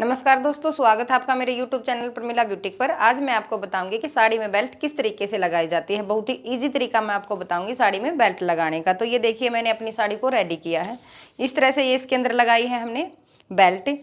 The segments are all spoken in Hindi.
नमस्कार दोस्तों, स्वागत है आपका मेरे YouTube चैनल प्रमिला ब्यूटीक पर। आज मैं आपको बताऊंगी कि साड़ी में बेल्ट किस तरीके से लगाई जाती है। बहुत ही इजी तरीका मैं आपको बताऊंगी साड़ी में बेल्ट लगाने का। तो ये देखिए, मैंने अपनी साड़ी को रेडी किया है। इस तरह से ये इसके अंदर लगाई है हमने बेल्ट।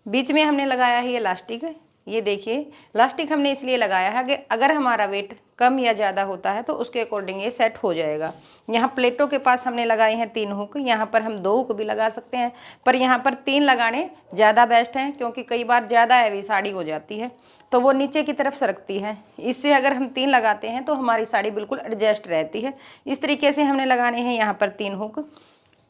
बीच में हमने लगाया है ये इलास्टिक। ये देखिए, इलास्टिक हमने इसलिए लगाया है कि अगर हमारा वेट कम या ज़्यादा होता है तो उसके अकॉर्डिंग ये सेट हो जाएगा। यहाँ प्लेटों के पास हमने लगाए हैं 3 हुक। यहाँ पर हम 2 हुक भी लगा सकते हैं, पर यहाँ पर 3 लगाने ज़्यादा बेस्ट हैं, क्योंकि कई बार ज़्यादा हैवी साड़ी हो जाती है तो वो नीचे की तरफ सरकती है। इससे अगर हम 3 लगाते हैं तो हमारी साड़ी बिल्कुल एडजस्ट रहती है। इस तरीके से हमने लगाने हैं यहाँ पर 3 हुक।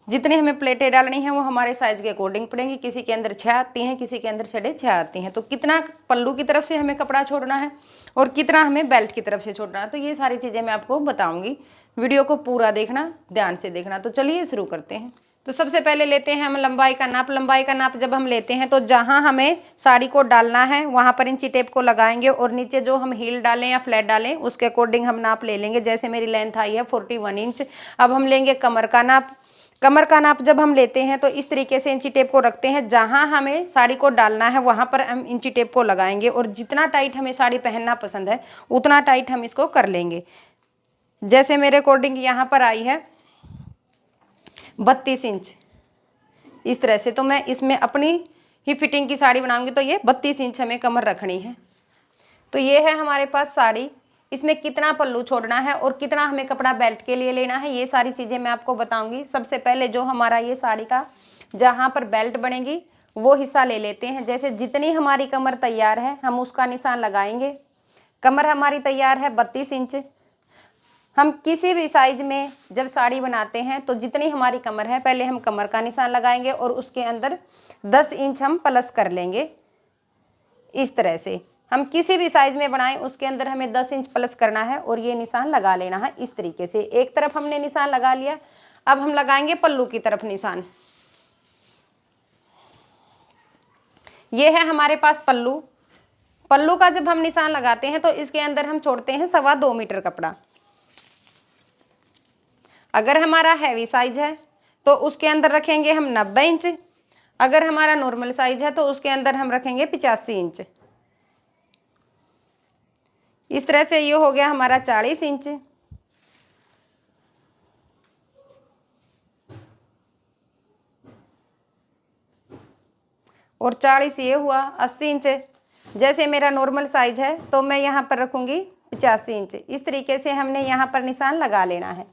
जितनी हमें प्लेटें डालनी हैं वो हमारे साइज़ के अकॉर्डिंग पड़ेंगी। किसी के अंदर 6 आती हैं, किसी के अंदर 6.5 आती हैं। तो कितना पल्लू की तरफ से हमें कपड़ा छोड़ना है और कितना हमें बेल्ट की तरफ से छोड़ना है, तो ये सारी चीज़ें मैं आपको बताऊंगी। वीडियो को पूरा देखना, ध्यान से देखना। तो चलिए शुरू करते हैं। तो सबसे पहले लेते हैं हम लंबाई का नाप। लंबाई का नाप जब हम लेते हैं तो जहाँ हमें साड़ी को डालना है वहाँ पर इंची टेप को लगाएंगे और नीचे जो हम हील डालें या फ्लैट डालें उसके अकॉर्डिंग हम नाप ले लेंगे। जैसे मेरी लेंथ आई है 41 इंच। अब हम लेंगे कमर का नाप। कमर का नाप जब हम लेते हैं तो इस तरीके से इंची टेप को रखते हैं। जहां हमें साड़ी को डालना है वहां पर हम इंची टेप को लगाएंगे और जितना टाइट हमें साड़ी पहनना पसंद है उतना टाइट हम इसको कर लेंगे। जैसे मेरे अकॉर्डिंग यहाँ पर आई है 32 इंच इस तरह से, तो मैं इसमें अपनी ही फिटिंग की साड़ी बनाऊंगी तो ये 32 इंच हमें कमर रखनी है। तो ये है हमारे पास साड़ी। इसमें कितना पल्लू छोड़ना है और कितना हमें कपड़ा बेल्ट के लिए लेना है, ये सारी चीज़ें मैं आपको बताऊंगी। सबसे पहले जो हमारा ये साड़ी का जहाँ पर बेल्ट बनेगी वो हिस्सा ले लेते हैं। जैसे जितनी हमारी कमर तैयार है हम उसका निशान लगाएंगे। कमर हमारी तैयार है 32 इंच। हम किसी भी साइज में जब साड़ी बनाते हैं तो जितनी हमारी कमर है पहले हम कमर का निशान लगाएंगे और उसके अंदर 10 इंच हम प्लस कर लेंगे। इस तरह से हम किसी भी साइज में बनाएं उसके अंदर हमें 10 इंच प्लस करना है और ये निशान लगा लेना है। इस तरीके से एक तरफ हमने निशान लगा लिया। अब हम लगाएंगे पल्लू की तरफ निशान। ये है हमारे पास पल्लू। पल्लू का जब हम निशान लगाते हैं तो इसके अंदर हम छोड़ते हैं 2.25 मीटर कपड़ा। अगर हमारा हैवी साइज है तो उसके अंदर रखेंगे हम 90 इंच। अगर हमारा नॉर्मल साइज है तो उसके अंदर हम रखेंगे 85 इंच। इस तरह से ये हो गया हमारा 40 इंच। और 40 ये हुआ 80 इंच। जैसे मेरा नॉर्मल साइज है तो मैं यहाँ पर रखूँगी 85 इंच। इस तरीके से हमने यहाँ पर निशान लगा लेना है।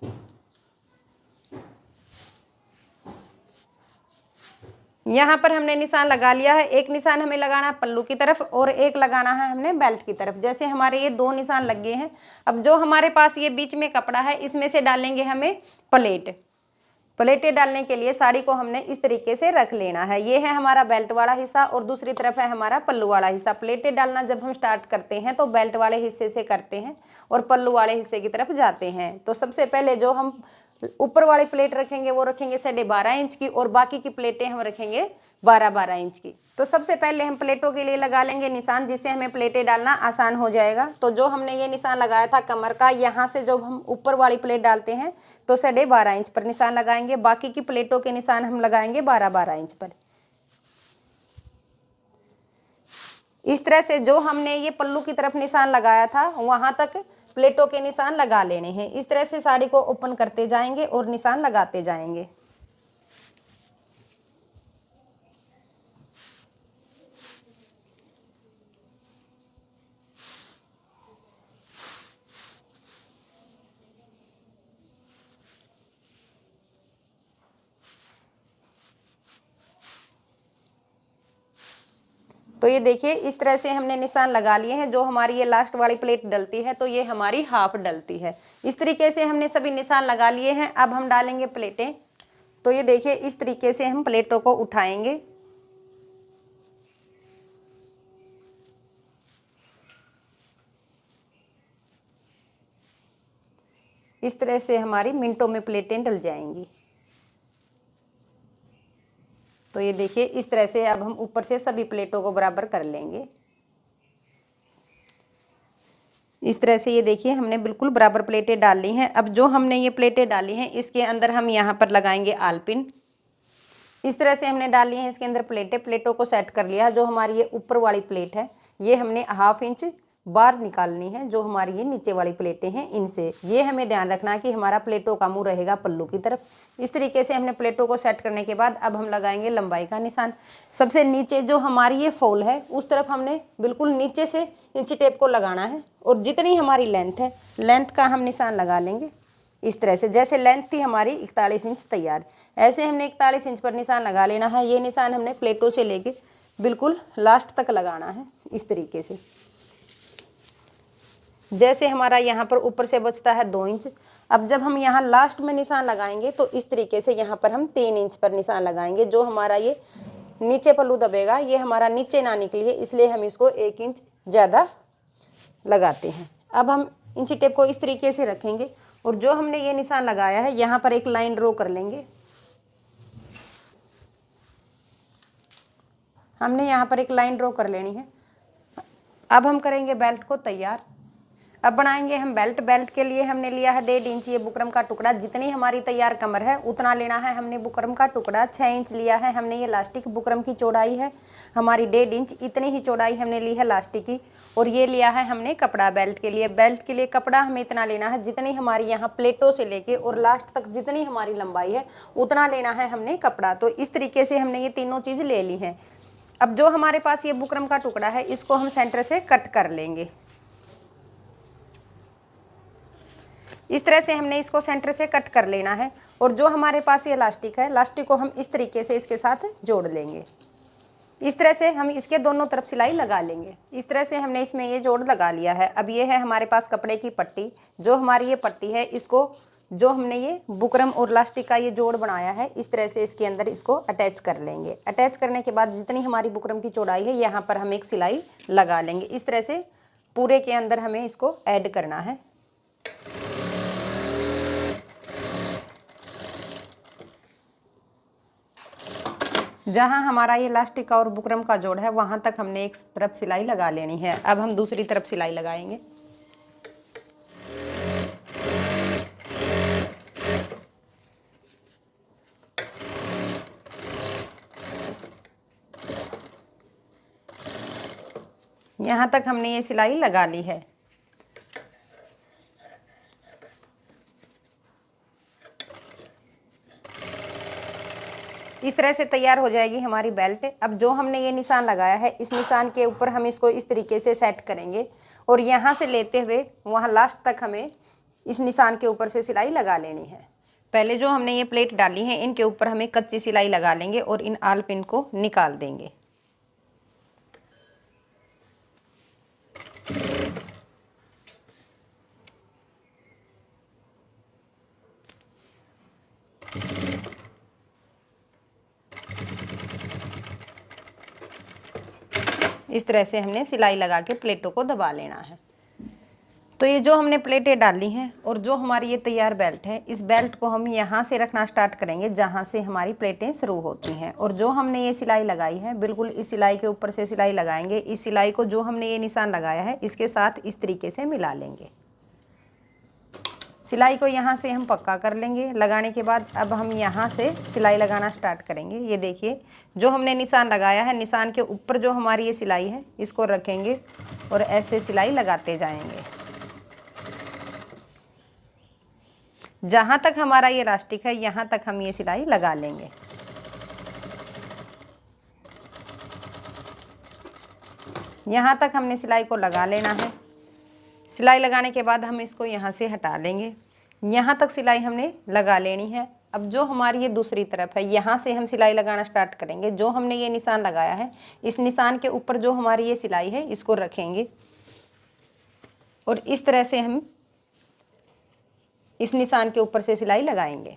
यहाँ पर हमने निशान लगा लिया है। एक निशान हमें लगाना है पल्लू की तरफ और एक लगाना है हमने बेल्ट की तरफ। जैसे हमारे ये 2 निशान लग गए हैं। अब जो हमारे पास ये बीच में कपड़ा है इसमें से डालेंगे हमें प्लेट। प्लेटें डालने के लिए साड़ी को हमने इस तरीके से रख लेना है। ये है हमारा बेल्ट वाला हिस्सा और दूसरी तरफ है हमारा पल्लू वाला हिस्सा। प्लेटें डालना जब हम स्टार्ट करते हैं तो बेल्ट वाले हिस्से से करते हैं और पल्लू वाले हिस्से की तरफ जाते हैं। तो सबसे पहले जो हम ऊपर वाली प्लेट रखेंगे वो रखेंगे 12.5 इंच की और बाकी की प्लेटें हम रखेंगे 12-12 इंच की। तो सबसे पहले हम प्लेटों के लिए लगा लेंगे निशान, जिससे हमें प्लेटें डालना आसान हो जाएगा। तो जो हमने ये निशान लगाया था कमर का, यहाँ से जब हम ऊपर वाली प्लेट डालते हैं तो 12.5 इंच पर निशान लगाएंगे। बाकी की प्लेटों के निशान हम लगाएंगे 12-12 इंच पर। इस तरह से जो हमने ये पल्लू की तरफ निशान लगाया था वहां तक प्लेटों के निशान लगा लेने हैं। इस तरह से साड़ी को ओपन करते जाएंगे और निशान लगाते जाएंगे। तो ये देखिए, इस तरह से हमने निशान लगा लिए हैं। जो हमारी ये लास्ट वाली प्लेट डलती है तो ये हमारी हाफ डलती है। इस तरीके से हमने सभी निशान लगा लिए हैं। अब हम डालेंगे प्लेटें। तो ये देखिए, इस तरीके से हम प्लेटों को उठाएंगे। इस तरह से हमारी मिनटों में प्लेटें डल जाएंगी। तो ये देखिए, इस तरह से अब हम ऊपर से सभी प्लेटों को बराबर कर लेंगे। इस तरह से ये देखिए, हमने बिल्कुल बराबर प्लेटें डाल ली हैं। अब जो हमने ये प्लेटें डाली हैं इसके अंदर हम यहाँ पर लगाएंगे आलपिन। इस तरह से हमने डाल ली है इसके अंदर प्लेटें। प्लेटों को सेट कर लिया। जो हमारी ये ऊपर वाली प्लेट है ये हमने 1/2 इंच बाहर निकालनी है। जो हमारी ये नीचे वाली प्लेटें हैं इनसे, ये हमें ध्यान रखना है कि हमारा प्लेटों का मुंह रहेगा पल्लू की तरफ। इस तरीके से हमने प्लेटों को सेट करने के बाद अब हम लगाएंगे लंबाई का निशान। सबसे नीचे जो हमारी ये फॉल है उस तरफ हमने बिल्कुल नीचे से इंची टेप को लगाना है और जितनी हमारी लेंथ है लेंथ का हम निशान लगा लेंगे इस तरह से। जैसे लेंथ थी हमारी 41 इंच तैयार, ऐसे हमने 41 इंच पर निशान लगा लेना है। ये निशान हमने प्लेटों से लेके बिल्कुल लास्ट तक लगाना है इस तरीके से। जैसे हमारा यहाँ पर ऊपर से बचता है 2 इंच। अब जब हम यहाँ लास्ट में निशान लगाएंगे तो इस तरीके से यहाँ पर हम 3 इंच पर निशान लगाएंगे। जो हमारा ये नीचे पल्लू दबेगा ये हमारा नीचे ना निकले, इसलिए हम इसको 1 इंच ज़्यादा लगाते हैं। अब हम इंची टेप को इस तरीके से रखेंगे और जो हमने ये निशान लगाया है यहाँ पर एक लाइन ड्रॉ कर लेंगे। हमने यहाँ पर एक लाइन ड्रॉ कर लेनी है। अब हम करेंगे बेल्ट को तैयार। अब बनाएंगे हम बेल्ट। बेल्ट के लिए हमने लिया है 1.5 इंच ये बुकरम का टुकड़ा। जितनी हमारी तैयार कमर है उतना लेना है हमने बुकरम का टुकड़ा। 6 इंच लिया है हमने ये लास्टिक। बुकरम की चौड़ाई है हमारी 1.5 इंच, इतनी ही चौड़ाई हमने ली है लास्टिक की। और ये लिया है हमने कपड़ा बेल्ट के लिए। बेल्ट के लिए कपड़ा हमें इतना लेना है जितनी हमारी यहाँ प्लेटों से लेके और लास्ट तक जितनी हमारी लंबाई है उतना लेना है हमने कपड़ा। तो इस तरीके से हमने ये तीनों चीज़ ले ली हैं। अब जो हमारे पास ये बुकरम का टुकड़ा है इसको हम सेंटर से कट कर लेंगे। इस तरह से हमने इसको सेंटर से कट कर लेना है। और जो हमारे पास ये लास्टिक है, लास्टिक को हम इस तरीके से इसके साथ जोड़ लेंगे। इस तरह से हम इसके दोनों तरफ सिलाई लगा लेंगे। इस तरह से हमने इसमें ये जोड़ लगा लिया है। अब ये है हमारे पास कपड़े की पट्टी। जो हमारी ये पट्टी है इसको, जो हमने ये बुकरम और लास्टिक का ये जोड़ बनाया है, इस तरह से इसके अंदर इसको अटैच कर लेंगे। अटैच करने के बाद जितनी हमारी बुकरम की चौड़ाई है यहाँ पर हम एक सिलाई लगा लेंगे। इस तरह से पूरे के अंदर हमें इसको ऐड करना है। जहाँ हमारा ये लास्टिक का और बुकरम का जोड़ है वहाँ तक हमने एक तरफ सिलाई लगा लेनी है। अब हम दूसरी तरफ सिलाई लगाएंगे। यहाँ तक हमने ये सिलाई लगा ली है। इस तरह से तैयार हो जाएगी हमारी बेल्ट। अब जो हमने ये निशान लगाया है इस निशान के ऊपर हम इसको इस तरीके से सेट करेंगे और यहाँ से लेते हुए वहाँ लास्ट तक हमें इस निशान के ऊपर से सिलाई लगा लेनी है। पहले जो हमने ये प्लेट डाली है इनके ऊपर हमें कच्ची सिलाई लगा लेंगे और इन आल पिन को निकाल देंगे। इस तरह से हमने सिलाई लगा के प्लेटों को दबा लेना है। तो ये जो हमने प्लेटें डाली हैं और जो हमारी ये तैयार बेल्ट है, इस बेल्ट को हम यहाँ से रखना स्टार्ट करेंगे जहाँ से हमारी प्लेटें शुरू होती हैं। और जो हमने ये सिलाई लगाई है बिल्कुल इस सिलाई के ऊपर से सिलाई लगाएंगे। इस सिलाई को जो हमने ये निशान लगाया है इसके साथ इस तरीके से मिला लेंगे। सिलाई को यहाँ से हम पक्का कर लेंगे। लगाने के बाद अब हम यहाँ से सिलाई लगाना स्टार्ट करेंगे। ये देखिए जो हमने निशान लगाया है, निशान के ऊपर जो हमारी ये सिलाई है इसको रखेंगे और ऐसे सिलाई लगाते जाएंगे। जहाँ तक हमारा ये इलास्टिक है यहाँ तक हम ये सिलाई लगा लेंगे। यहाँ तक हमने सिलाई को लगा लेना है। सिलाई लगाने के बाद हम इसको यहाँ से हटा लेंगे। यहाँ तक सिलाई हमने लगा लेनी है। अब जो हमारी ये दूसरी तरफ है यहाँ से हम सिलाई लगाना स्टार्ट करेंगे। जो हमने ये निशान लगाया है इस निशान के ऊपर जो हमारी ये सिलाई है इसको रखेंगे और इस तरह से हम इस निशान के ऊपर से सिलाई लगाएंगे।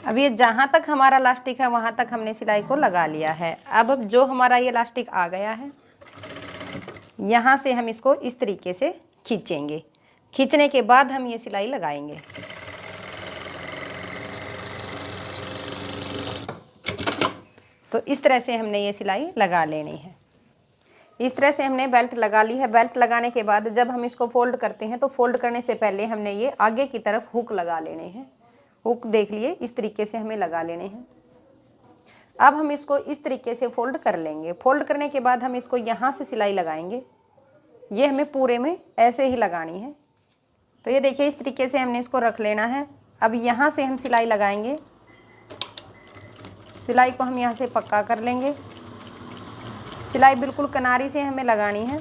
अब ये जहाँ तक हमारा इलास्टिक है वहाँ तक हमने सिलाई को लगा लिया है। अब जो हमारा ये इलास्टिक आ गया है यहाँ से हम इसको इस तरीके से खींचेंगे। खींचने के बाद हम ये सिलाई लगाएंगे। तो इस तरह से हमने ये सिलाई लगा लेनी है। इस तरह से हमने बेल्ट लगा ली है। बेल्ट लगाने के बाद जब हम इसको फोल्ड करते हैं तो फोल्ड करने से पहले हमने ये आगे की तरफ हुक लगा लेने हैं। हुक देख लिए, इस तरीके से हमें लगा लेने हैं। अब हम इसको इस तरीके से फोल्ड कर लेंगे। फोल्ड करने के बाद हम इसको यहाँ से सिलाई लगाएंगे। ये हमें पूरे में ऐसे ही लगानी है। तो ये देखिए, इस तरीके से हमने इसको रख लेना है। अब यहाँ से हम सिलाई लगाएंगे। सिलाई को हम यहाँ से पक्का कर लेंगे। सिलाई बिल्कुल किनारी से हमें लगानी है।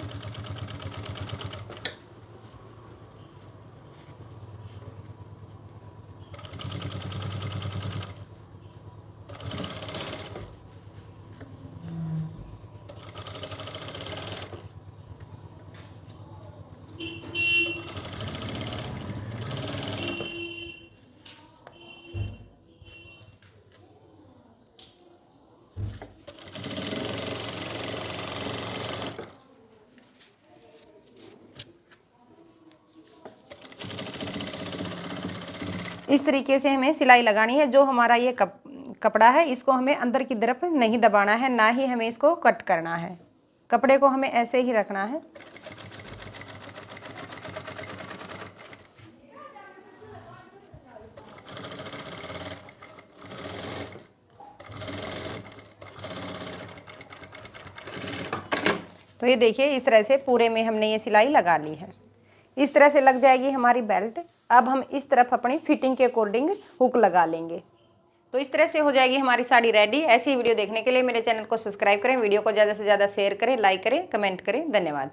इस तरीके से हमें सिलाई लगानी है। जो हमारा ये कपड़ा है, इसको हमें अंदर की तरफ नहीं दबाना है, ना ही हमें इसको कट करना है। कपड़े को हमें ऐसे ही रखना है। तो ये देखिए, इस तरह से पूरे में हमने ये सिलाई लगा ली है। इस तरह से लग जाएगी हमारी बेल्ट। अब हम इस तरफ अपनी फिटिंग के अकॉर्डिंग हुक लगा लेंगे। तो इस तरह से हो जाएगी हमारी साड़ी रेडी। ऐसी वीडियो देखने के लिए मेरे चैनल को सब्सक्राइब करें, वीडियो को ज़्यादा से ज़्यादा शेयर करें, लाइक करें, कमेंट करें। धन्यवाद।